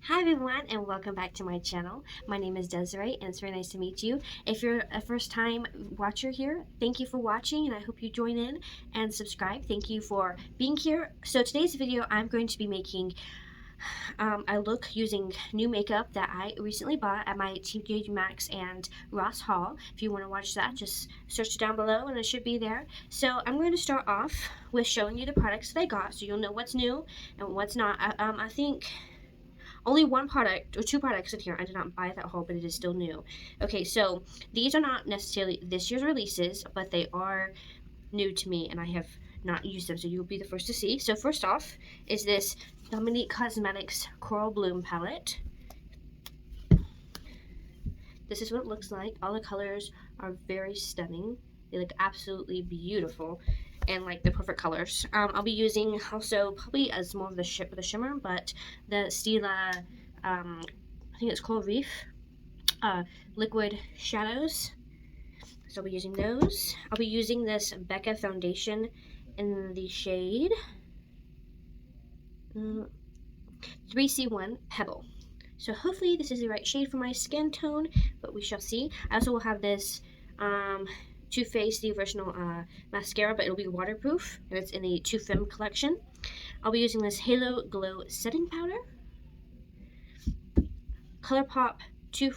Hi everyone and welcome back to my channel. My name is Deseray and it's very nice to meet you. If you're a first time watcher here, thank you for watching and I hope you join in and subscribe. Thank you for being here. So today's video I'm going to be making a look using new makeup that I recently bought at my TJ Maxx and Ross haul. If you want to watch that, just search it down below and it should be there. So I'm going to start off with showing you the products that I got so you'll know what's new and what's not. I think only one product or two products in here. I did not buy that whole, but it is still new. Okay, so these are not necessarily this year's releases, but they are new to me and I have not used them, so you'll be the first to see. So first off is this Dominique Cosmetics Coral Bloom palette. This is what it looks like. All the colors are very stunning. They look absolutely beautiful and like the perfect colors. I'll be using also probably as more of the shimmer, but the Stila, I think it's Coral Reef liquid shadows. So I'll be using those. I'll be using this Becca foundation in the shade 3C1 Pebble. So hopefully this is the right shade for my skin tone, but we shall see. I also will have this Too Faced, the original mascara, but it'll be waterproof, and it's in the Too Femme collection. I'll be using this Halo Glow setting powder. ColourPop Too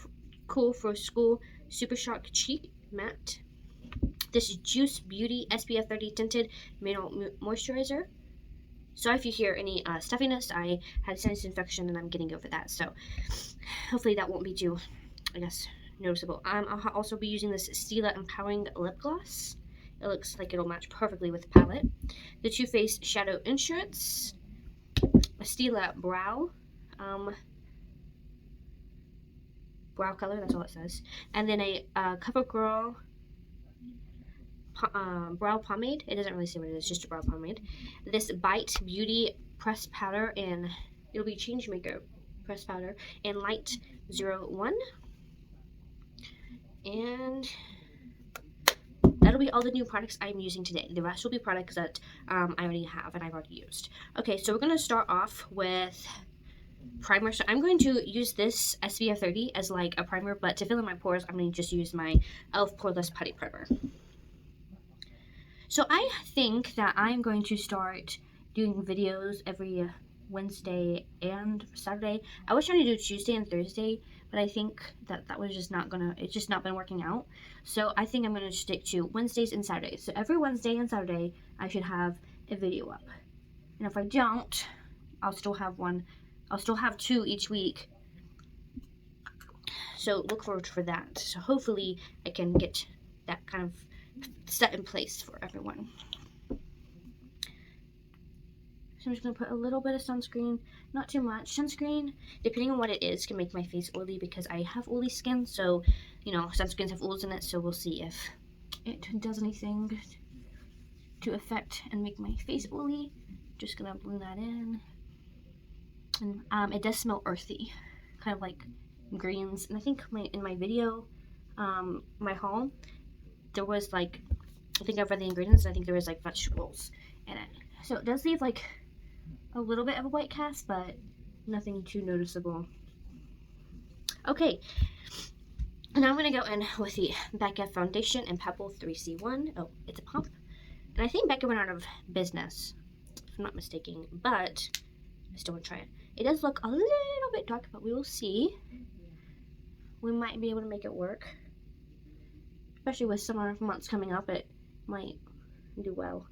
Cool for School Super Shock Cheek Matte. This is Juice Beauty SPF 30 Tinted Mineral Moisturizer. Sorry if you hear any stuffiness. I had a sinus infection and I'm getting over that, so hopefully that won't be too, I guess, noticeable. I'll also be using this Stila Empowering Lip Gloss. It looks like it'll match perfectly with the palette. The Too Faced Shadow Insurance. A Stila Brow. Brow color, that's all it says. And then a CoverGirl brow pomade. It doesn't really say what it is, just a brow pomade. This Bite Beauty pressed powder, and it'll be Changemaker pressed powder in Light 01. And that'll be all the new products I'm using today. The rest will be products that I already have and I've already used. Okay, so we're going to start off with primer. So I'm going to use this SPF 30 as like a primer, but to fill in my pores, I'm going to just use my e.l.f. Poreless Putty Primer. So I think that I'm going to start doing videos every Wednesday and Saturday. I was trying to do Tuesday and Thursday, but I think that was just not gonna, it's just not been working out. So I think I'm gonna stick to Wednesdays and Saturdays. So every Wednesday and Saturday, I should have a video up. And if I don't, I'll still have one. I'll still have two each week. So look forward for that. So hopefully I can get that kind of set in place for everyone. So I'm just going to put a little bit of sunscreen, not too much. Sunscreen, depending on what it is, can make my face oily because I have oily skin. So, you know, sunscreens have oils in it, so we'll see if it does anything to affect and make my face oily. Just going to blend that in. And it does smell earthy, kind of like greens. And I think in my video, my haul, there was like, I think I've read the ingredients, and I think there was like vegetables in it. So it does leave like a little bit of a white cast, but nothing too noticeable. Okay, and now I'm going to go in with the Becca Foundation in Pebble 3C1. Oh, it's a pump. And I think Becca went out of business, if I'm not mistaken, but I still want to try it. It does look a little bit dark, but we will see. We might be able to make it work. Especially with summer months coming up, it might do well.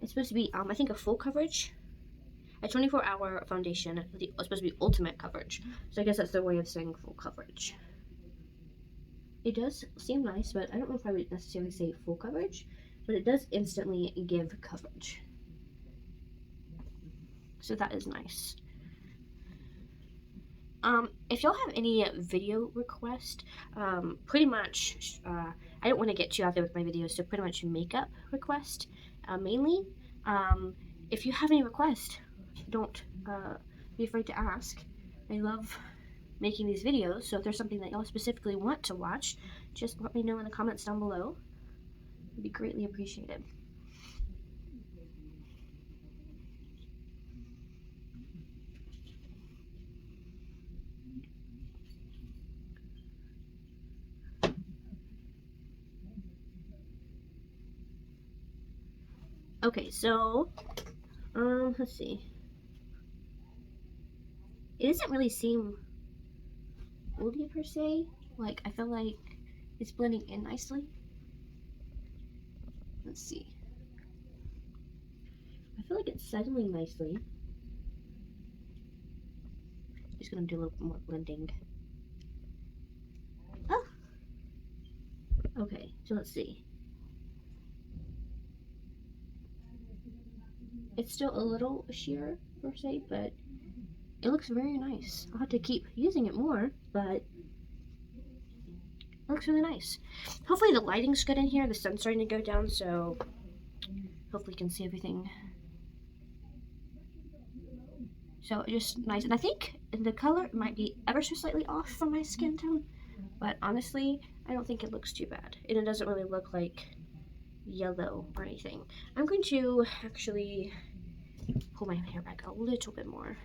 It's supposed to be, I think, a full coverage. A 24-hour foundation. It's supposed to be ultimate coverage. So I guess that's their way of saying full coverage. It does seem nice, but I don't know if I would necessarily say full coverage. But it does instantly give coverage. So that is nice. If y'all have any video requests, pretty much, I don't want to get too out there with my videos, so pretty much makeup request, mainly. If you have any requests, don't be afraid to ask. I love making these videos, so if there's something that y'all specifically want to watch, just let me know in the comments down below. It'd be greatly appreciated. Okay, so, let's see. It doesn't really seem oily per se. Like, I feel like it's blending in nicely. Let's see. I feel like it's settling nicely. Just gonna do a little more blending. Oh! Okay, so let's see. It's still a little sheer per se, but it looks very nice. I'll have to keep using it more, but it looks really nice. Hopefully the lighting's good in here. The sun's starting to go down, so hopefully you can see everything. So just nice. And I think the color might be ever so slightly off from my skin tone, but honestly, I don't think it looks too bad. And it doesn't really look like yellow or anything. I'm going to actually pull my hair back a little bit more.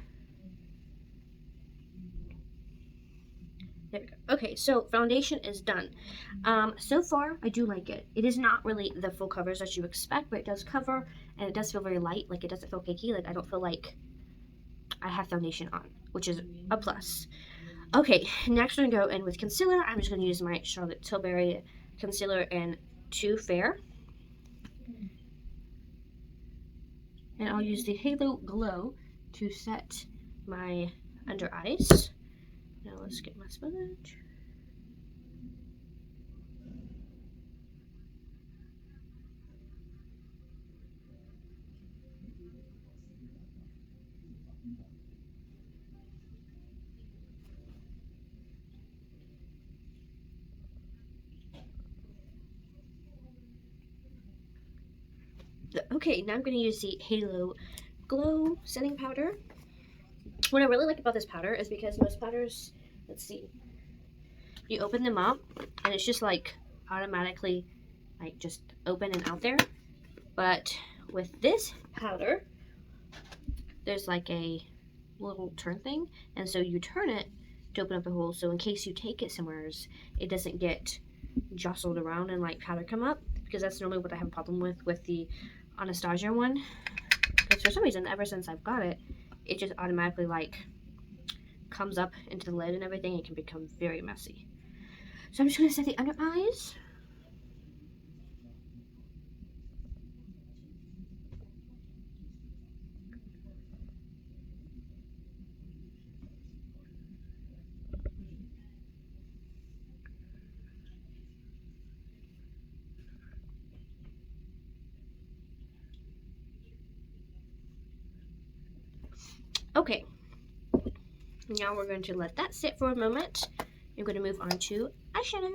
There we go. Okay, so foundation is done. So far, I do like it. It is not really the full coverage that you expect, but it does cover, and it does feel very light. Like, it doesn't feel cakey. Like, I don't feel like I have foundation on, which is a plus. Okay, next we're going to go in with concealer. I'm just going to use my Charlotte Tilbury concealer in Too Fair. And I'll use the Halo Glow to set my under eyes. Now let's get my sponge. Okay, now I'm going to use the Halo Glow setting powder. What I really like about this powder is because most powders, let's see, you open them up and it's just like automatically like just open and out there. But with this powder, there's like a little turn thing, and so you turn it to open up the hole, so in case you take it somewhere, it doesn't get jostled around and like powder come up, because that's normally what I have a problem with the Anastasia one. Because for some reason, ever since I've got it, it just automatically like comes up into the lid and everything. It can become very messy. So I'm just gonna set the under eyes. Okay, now we're going to let that sit for a moment. I'm going to move on to eyeshadow.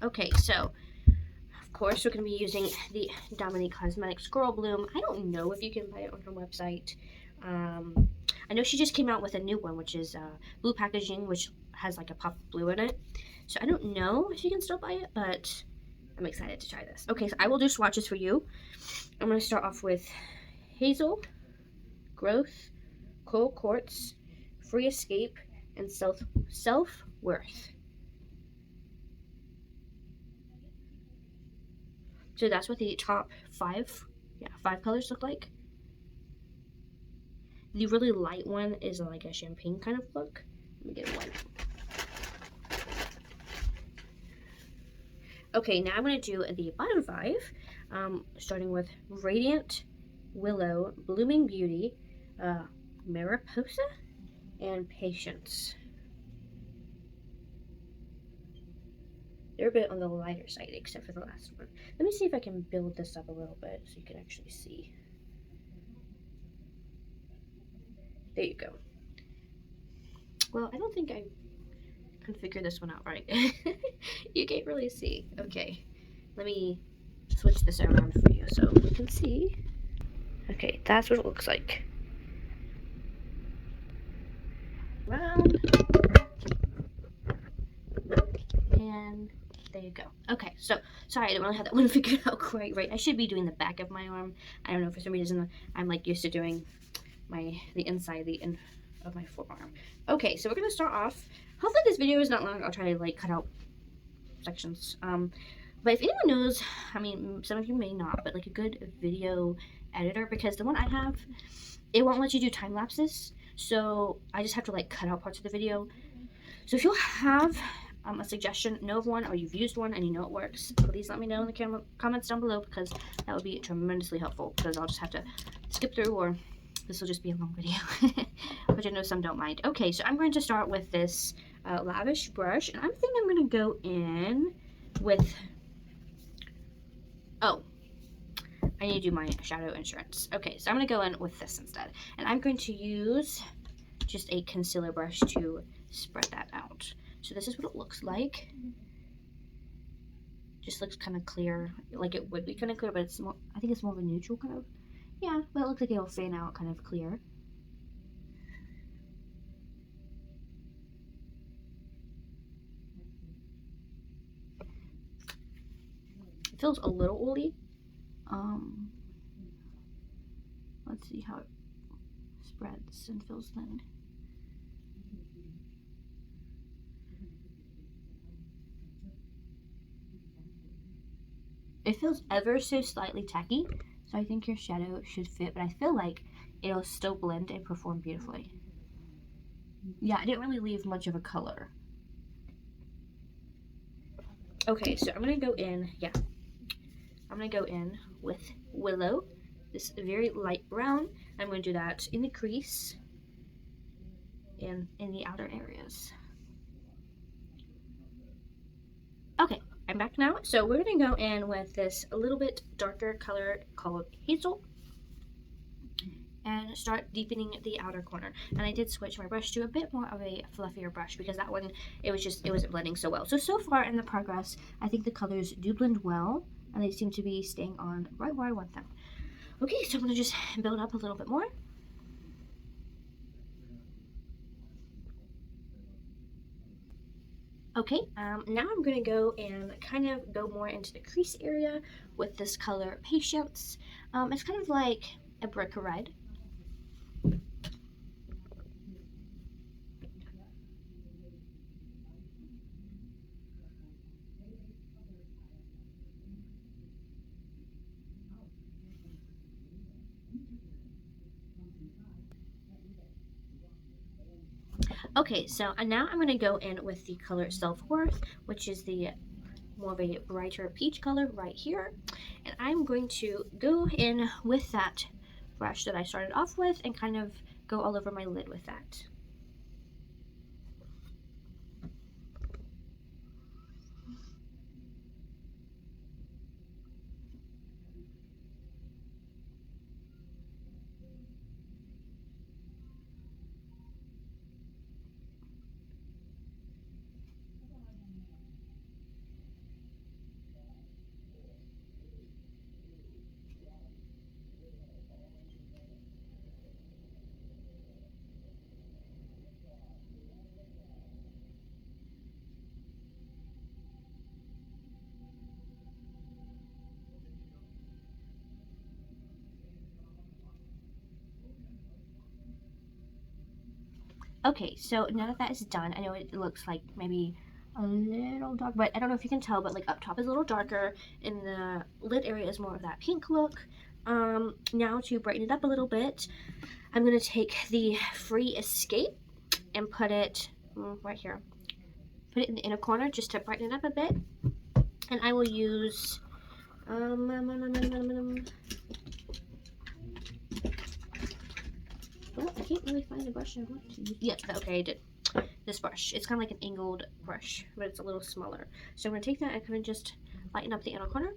Okay, so of course we're going to be using the Dominique Cosmetics Girl Bloom. I don't know if you can buy it on her website. I know she just came out with a new one, which is blue packaging, which has like a pop of blue in it. So I don't know if you can still buy it, but I'm excited to try this. Okay, so I will do swatches for you. I'm going to start off with Hazel, Growth, Coral Quartz, Free Escape, and Self-Worth. So that's what the top five colors look like. The really light one is like a champagne kind of look. Let me get a white. Okay, now I'm going to do the bottom five, starting with Radiant, Willow, Blooming Beauty, Mariposa, and Patience. They're a bit on the lighter side, except for the last one. Let me see if I can build this up a little bit so you can actually see. There you go. Well, I don't think I can figure this one out right. You can't really see. Okay, let me switch this around for you so you can see. Okay, that's what it looks like. Round. And there you go. Okay, so sorry I didn't really have that one figured out quite right. I should be doing the back of my arm. I don't know, for some reason I'm like used to doing the inside of my forearm. Okay, so we're gonna start off. Hopefully this video is not long. I'll try to like cut out sections. But if anyone knows, I mean, some of you may not, but like a good video editor, because the one I have, it won't let you do time lapses. So I just have to like cut out parts of the video. So if you have a suggestion, know of one, or you've used one and you know it works, please let me know in the comments down below, because that would be tremendously helpful, because I'll just have to skip through, or this will just be a long video, which I know some don't mind. Okay, so I'm going to start with this lavish brush, and I think I'm going to go in with, oh, I need to do my shadow insurance. Okay, so I'm going to go in with this instead, and I'm going to use just a concealer brush to spread that out. So this is what it looks like. Just looks kind of clear, like it would be kind of clear, but it's more, I think it's more of a neutral kind of, yeah, but it looks like it'll fan out kind of clear. It feels a little oily. Let's see how it spreads and feels thin. It feels ever so slightly tacky, so I think your shadow should fit, but I feel like it'll still blend and perform beautifully. Yeah, I didn't really leave much of a color. Okay, so I'm gonna go in, I'm gonna go in with Willow, this very light brown. I'm gonna do that in the crease and in the outer areas. Okay, I'm back now. So we're gonna go in with this a little bit darker color called Hazel, and start deepening the outer corner. And I did switch my brush to a bit more of a fluffier brush, because that one, it wasn't blending so well. So far in the progress, I think the colors do blend well, and they seem to be staying on right where I want them. Okay, so I'm gonna just build up a little bit more. Okay, now I'm gonna go and kind of go more into the crease area with this color Patience. It's kind of like a brick red. Okay, so now I'm gonna go in with the color Self-Worth, which is the more of a brighter peach color right here. And I'm going to go in with that brush that I started off with and kind of go all over my lid with that. Okay, so now that that is done, I know it looks like maybe a little dark, but I don't know if you can tell, but like up top is a little darker, and the lid area is more of that pink look. Now to brighten it up a little bit, I'm gonna take the Free Escape and put it right here. Put it in the inner corner just to brighten it up a bit. And I will use oh, I can't really find the brush I want to use. Yes, okay, I did. This brush. It's kind of like an angled brush, but it's a little smaller. So I'm going to take that and kind of just lighten up the inner corner.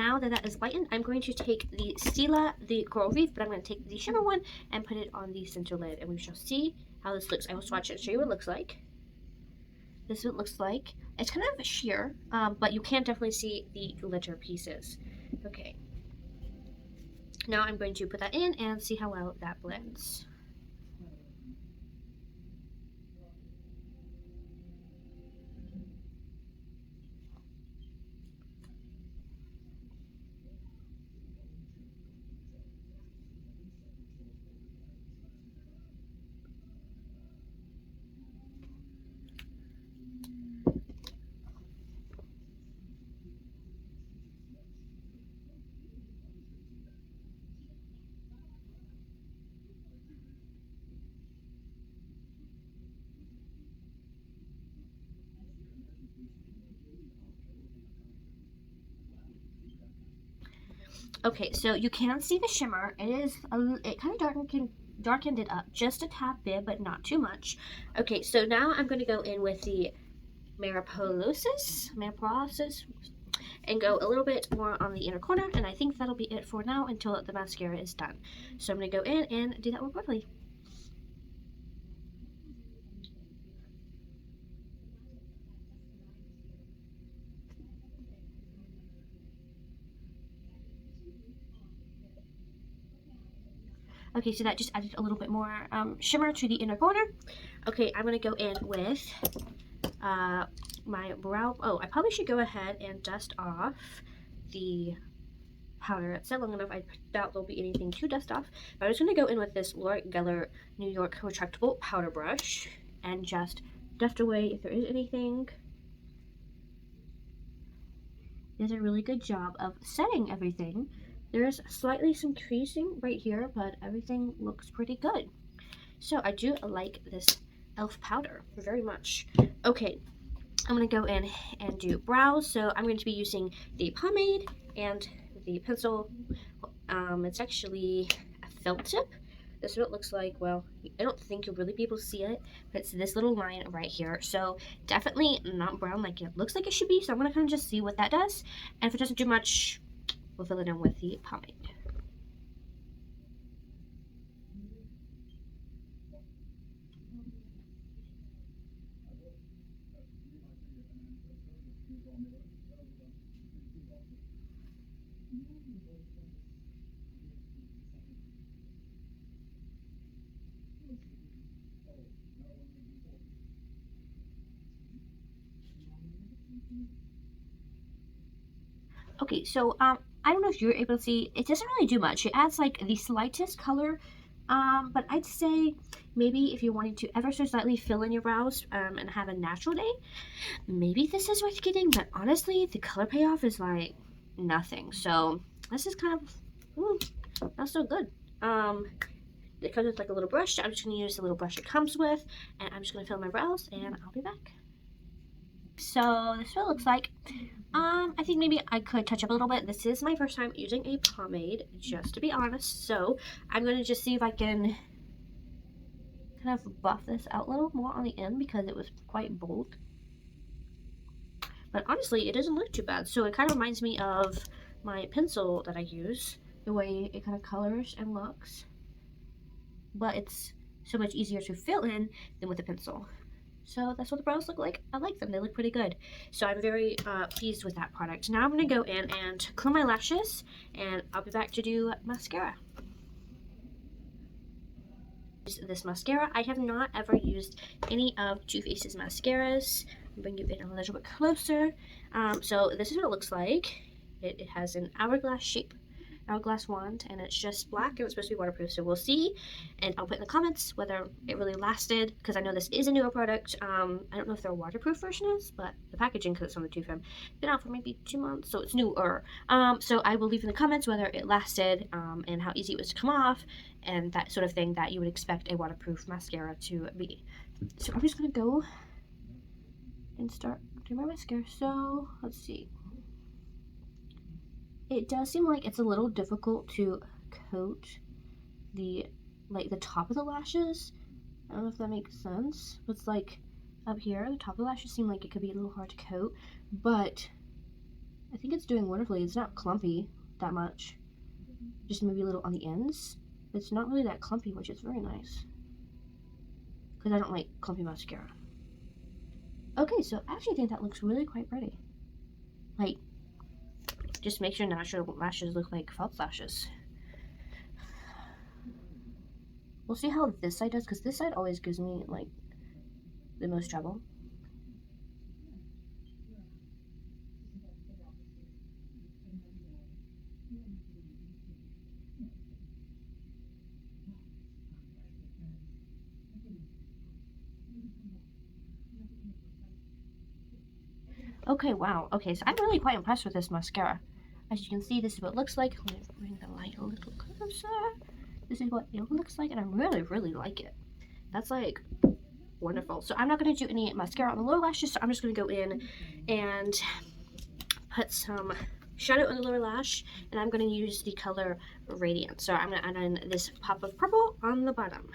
now that that is lightened, I'm going to take the Stila, the Coral Reef, but I'm going to take the shimmer one and put it on the center lid, and we shall see how this looks. I will swatch it and show you what it looks like. This is what it looks like. It's kind of sheer, but you can definitely see the glitter pieces. Okay. Now I'm going to put that in and see how well that blends. Okay, so you can see the shimmer. It kind of darkened it up just a tad bit, but not too much. Okay, so now I'm going to go in with the Mariposa, and go a little bit more on the inner corner, and I think that'll be it for now until the mascara is done. So I'm going to go in and do that more quickly. Okay, so that just added a little bit more shimmer to the inner corner. Okay, I'm going to go in with my brow. Oh, I probably should go ahead and dust off the powder. It's set long enough, I doubt there'll be anything to dust off. But I'm just going to go in with this Laura Geller New York retractable powder brush and just dust away if there is anything. It does a really good job of setting everything. There's slightly some creasing right here, but everything looks pretty good. So I do like this e.l.f. powder very much. Okay, I'm going to go in and do brows. So I'm going to be using the pomade and the pencil. It's actually a felt tip. This is what it looks like. Well, I don't think you'll really be able to see it, but it's this little line right here. So definitely not brown like it looks like it should be. So I'm going to kind of just see what that does. And if it doesn't do much, we'll fill it in with the pomade. Okay, so I don't know if you're able to see, it doesn't really do much. It adds like the slightest color, but I'd say maybe if you're wanting to ever so slightly fill in your brows and have a natural day, maybe this is worth getting, but honestly, the color payoff is like nothing. So this is kind of not so good. It comes with like a little brush. I'm just going to use the little brush it comes with, and I'm just going to fill my brows, and I'll be back. So this is what it looks like. I think maybe I could touch up a little bit. This is my first time using a pomade, just to be honest. So I'm going to just see if I can kind of buff this out a little more on the end because it was quite bold. But honestly, it doesn't look too bad. So it kind of reminds me of my pencil that I use, the way it kind of colors and looks. But it's so much easier to fill in than with a pencil. So that's what the brows look like. I like them. They look pretty good. So I'm very pleased with that product. Now I'm going to go in and curl my lashes, and I'll be back to do mascara. This mascara. I have not ever used any of Too Faced's mascaras. I'll bring you in a little bit closer. So this is what it looks like. It has an hourglass shape. Hourglass wand, and it's just black and it's supposed to be waterproof, so we'll see, and I'll put in the comments whether it really lasted, because I know this is a newer product. I don't know if their waterproof version is, but the packaging, because it's on the tube film, been out for maybe 2 months, so it's newer. So I will leave in the comments whether it lasted, and how easy it was to come off, and that sort of thing that you would expect a waterproof mascara to be. So I'm just gonna go and start doing my mascara. So let's see. It does seem like it's a little difficult to coat the top of the lashes. I don't know if that makes sense. It's like up here, the top of the lashes seem like it could be a little hard to coat, but I think it's doing wonderfully. It's not clumpy that much. Just maybe a little on the ends. It's not really that clumpy, which is very nice. Because I don't like clumpy mascara. Okay, so I actually think that looks really quite pretty. Like, just makes your natural lashes look like false lashes. We'll see how this side does, because this side always gives me, like, the most trouble. Okay, wow. Okay, so I'm really quite impressed with this mascara. As you can see, this is what it looks like. Let me bring the light a little closer. This is what it looks like, and I really, really like it. That's like wonderful. So I'm not going to do any mascara on the lower lashes, so I'm just going to go in and put some shadow on the lower lash, and I'm going to use the color Radiant. So I'm going to add in this pop of purple on the bottom.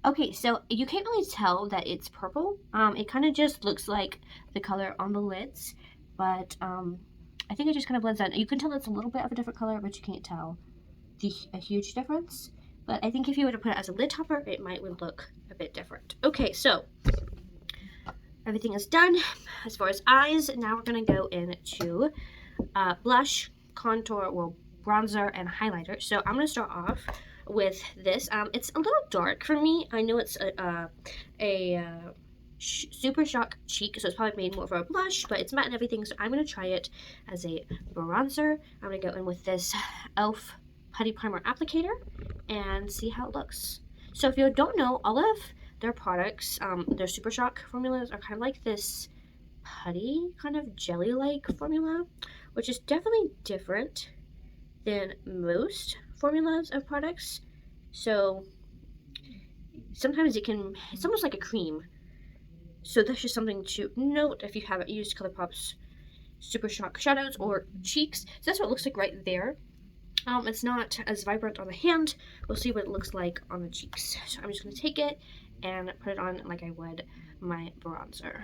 Okay, so you can't really tell that it's purple. It kind of just looks like the color on the lids, but I think it just kind of blends in. You can tell it's a little bit of a different color, but you can't tell a huge difference. But I think if you were to put it as a lid topper, it might look a bit different. Okay, so everything is done as far as eyes. Now we're gonna go into blush, contour, well, bronzer, and highlighter. So I'm gonna start off with this. It's a little dark for me. I know it's a Super Shock cheek, so it's probably made more for a blush, but it's matte and everything, so I'm gonna try it as a bronzer. I'm gonna go in with this e.l.f. Putty Primer Applicator and see how it looks. So if you don't know, all of their products, their Super Shock formulas are kind of like this putty, kind of jelly-like formula, which is definitely different than most formulas of products. So sometimes it's almost like a cream. So that's just something to note if you haven't used ColourPop's Super Shock shadows or cheeks. So that's what it looks like right there. It's not as vibrant on the hand. We'll see what it looks like on the cheeks. So I'm just going to take it and put it on like I would my bronzer.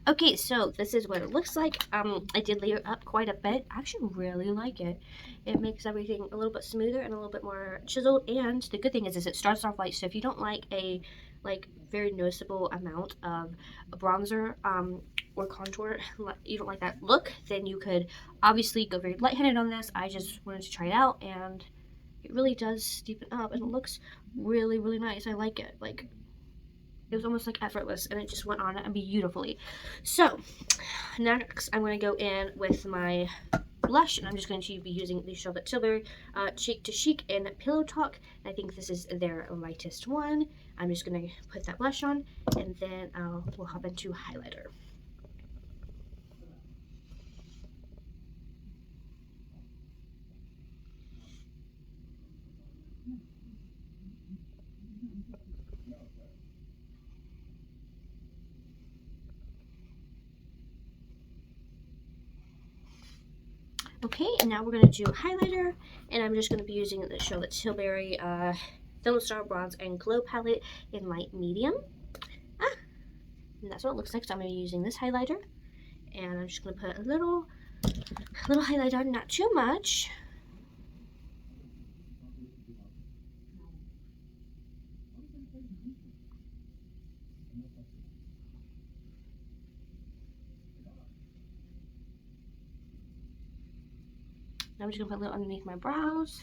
Okay, so this is what it looks like. I did layer up quite a bit. I actually really like it. It makes everything a little bit smoother and a little bit more chiseled. And the good thing is it starts off light. So if you don't like a very noticeable amount of bronzer or contour, you don't like that look, then you could obviously go very lightheaded on this. I just wanted to try it out, and it really does deepen up, and it looks really, really nice. I like it. Like, it was almost like effortless, and it just went on beautifully. So next I'm going to go in with my blush, and I'm just going to be using the Charlotte Tilbury Cheek to Chic in Pillow Talk. I think this is their lightest one. I'm just going to put that blush on, and then we'll hop into highlighter. Okay, and now we're going to do highlighter, and I'm just going to be using the Charlotte Tilbury Film Star Bronze and Glow palette in light medium. And that's what it looks like. So I'm going to be using this highlighter, and I'm just going to put a little highlight on, not too much. I'm just going to put a little underneath my brows.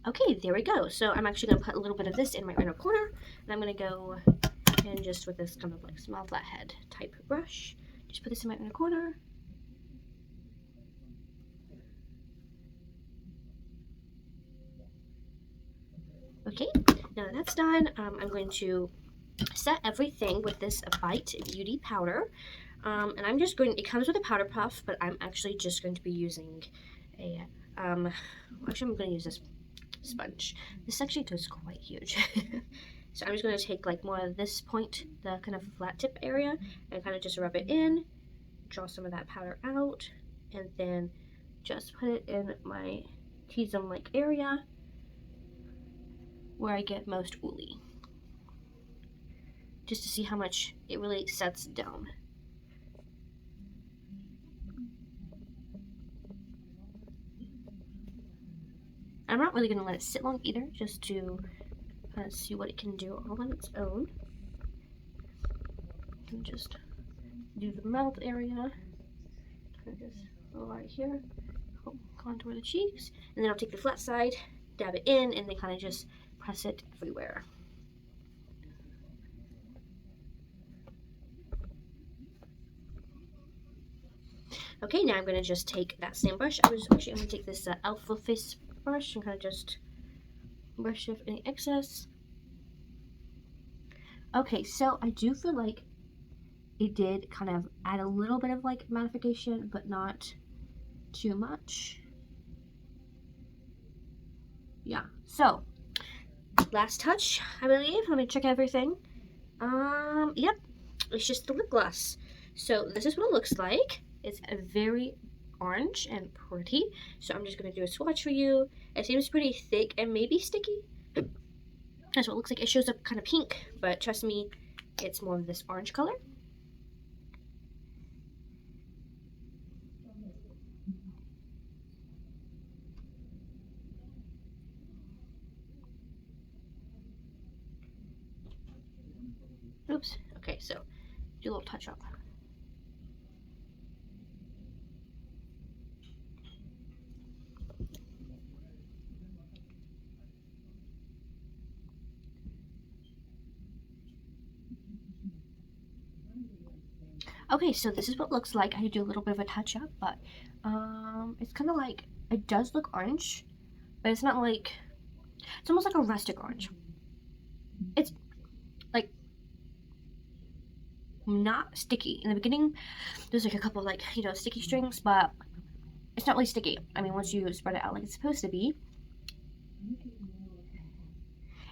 Okay, there we go. So I'm actually going to put a little bit of this in my inner corner, and I'm going to go and just with this kind of like small flathead type brush, just put this in my inner corner. Okay, now that that's done, I'm going to set everything with this Bite Beauty powder. And I'm just going, it comes with a powder puff, but I'm actually just going to be using a, actually I'm going to use this sponge. This actually goes quite huge. So I'm just going to take like more of this point, the kind of flat tip area, and kind of just rub it in, draw some of that powder out, and then just put it in my T-zone like area where I get most woolly, just to see how much it really sets down. I'm not really going to let it sit long either, just to see what it can do all on its own. And just do the mouth area, just right here, contour the cheeks, and then I'll take the flat side, dab it in, and then kind of just press it everywhere. Okay, now I'm going to just take that same brush. I'm going to take this e.l.f. Full Face brush and kind of just brush off any excess. Okay, so I do feel like it did kind of add a little bit of like mattification, but not too much. Yeah, so last touch, I believe. Let me check everything. Yep, it's just the lip gloss. So this is what it looks like. It's a very orange and pretty. So I'm just going to do a swatch for you. It seems pretty thick and maybe sticky. That's what it looks like. It shows up kind of pink, but trust me, it's more of this orange color. Oops. Okay, so do a little touch up. Okay, so this is what it looks like. I do a little bit of a touch up, but it's kind of like, it does look orange, but it's not like, it's almost like a rustic orange. It's like not sticky. In the beginning, there's like a couple like, you know, sticky strings, but it's not really sticky. I mean, once you spread it out like it's supposed to be,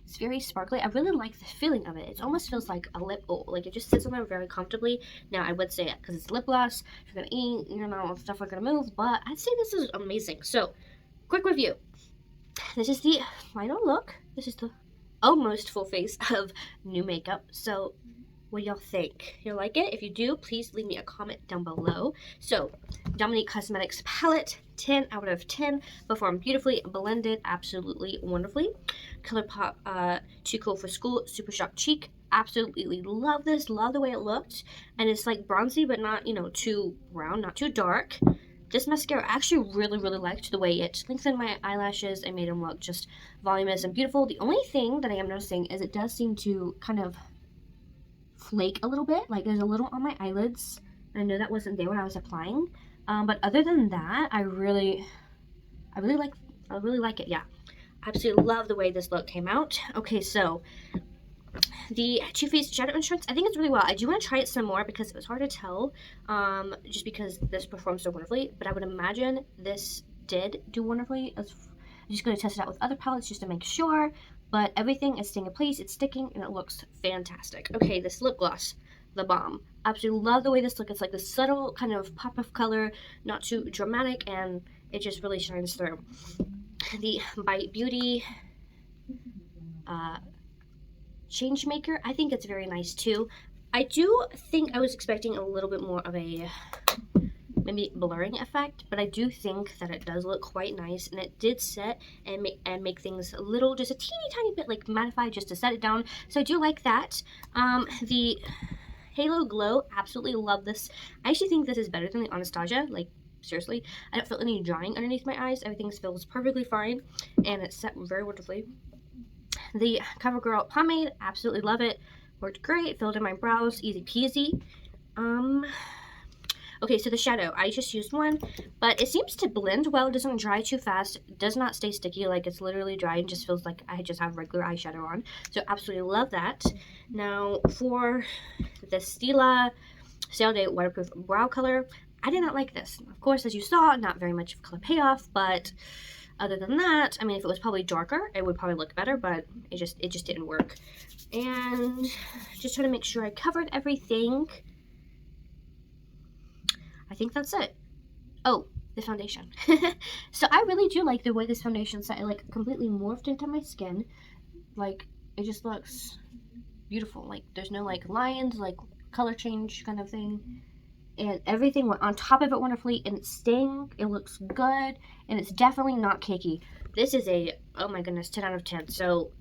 it's very sparkly. I really like the feeling of it. It almost feels like a lip oil. Like it just sits on there very comfortably. Now, I would say it because it's lip gloss. If you're gonna eat, you know, stuff are gonna move. But I'd say this is amazing. So, quick review. This is the final look. This is the almost full face of new makeup. So, what do y'all think? You like it? If you do, please leave me a comment down below. So, Dominique Cosmetics palette, 10 out of 10. Performed beautifully, blended absolutely wonderfully. ColourPop, Too Cool for School, Super Shock Cheek. Absolutely love this. Love the way it looked. And it's like bronzy, but not, you know, too brown, not too dark. This mascara, I actually really liked the way it lengthened my eyelashes and made them look just voluminous and beautiful. The only thing that I am noticing is it does seem to kind of flake a little bit. Like there's a little on my eyelids. I know that wasn't there when I was applying. But other than that, I really like it. Yeah, absolutely love the way this look came out. Okay, so the Too Faced Shadow Insurance, I think it's really well. I do want to try it some more because it was hard to tell, just because this performed so wonderfully. But I would imagine this did do wonderfully. I'm just going to test it out with other palettes just to make sure. but everything is staying in place, it's sticking, and it looks fantastic. Okay, this lip gloss, the bomb. Absolutely love the way this looks. It's like this subtle kind of pop of color, not too dramatic, and it just really shines through. The Bite Beauty change maker, I think it's very nice too. I do think I was expecting a little bit more of a maybe blurring effect, but I do think that it does look quite nice, and it did set and make things a little, just a teeny tiny bit like mattified just to set it down. So I do like that. The Halo Glow, absolutely love this. I actually think this is better than the Anastasia. Like, seriously, I don't feel any drying underneath my eyes. Everything feels perfectly fine, and it's set very wonderfully. The CoverGirl pomade, absolutely love it. Worked great, filled in my brows, easy peasy. Okay, so the shadow, I just used one, but it seems to blend well. It doesn't dry too fast. It does not stay sticky. Like, it's literally dry and just feels like I just have regular eyeshadow on. So absolutely love that. Now, for the Stila Sale Day Waterproof Brow Color, I did not like this. Of course, as you saw, not very much of color payoff, but other than that, I mean, if it was probably darker, it would probably look better, but it just didn't work. And just trying to make sure I covered everything. I think that's it. Oh, the foundation. So I really do like the way this foundation set. It like completely morphed into my skin. Like, it just looks beautiful. Like, there's no like lines, like color change kind of thing. And everything went on top of it wonderfully, and it's staying. It looks good, and it's definitely not cakey. This is a, oh my goodness, 10 out of 10. So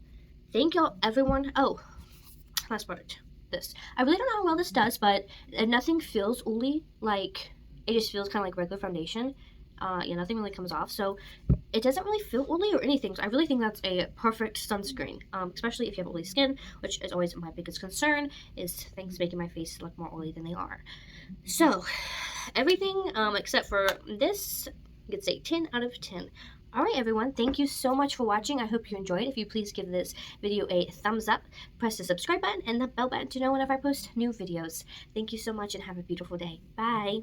thank y'all, everyone. Oh, last part. This. I really don't know how well this does, but nothing feels oily. Like, it just feels kind of like regular foundation. Yeah, nothing really comes off, so it doesn't really feel oily or anything. So I really think that's a perfect sunscreen, especially if you have oily skin, which is always my biggest concern, is things making my face look more oily than they are. So everything except for this gets a 10 out of 10. Alright everyone, thank you so much for watching. I hope you enjoyed. If you please give this video a thumbs up, press the subscribe button and the bell button to know whenever I post new videos. Thank you so much and have a beautiful day. Bye!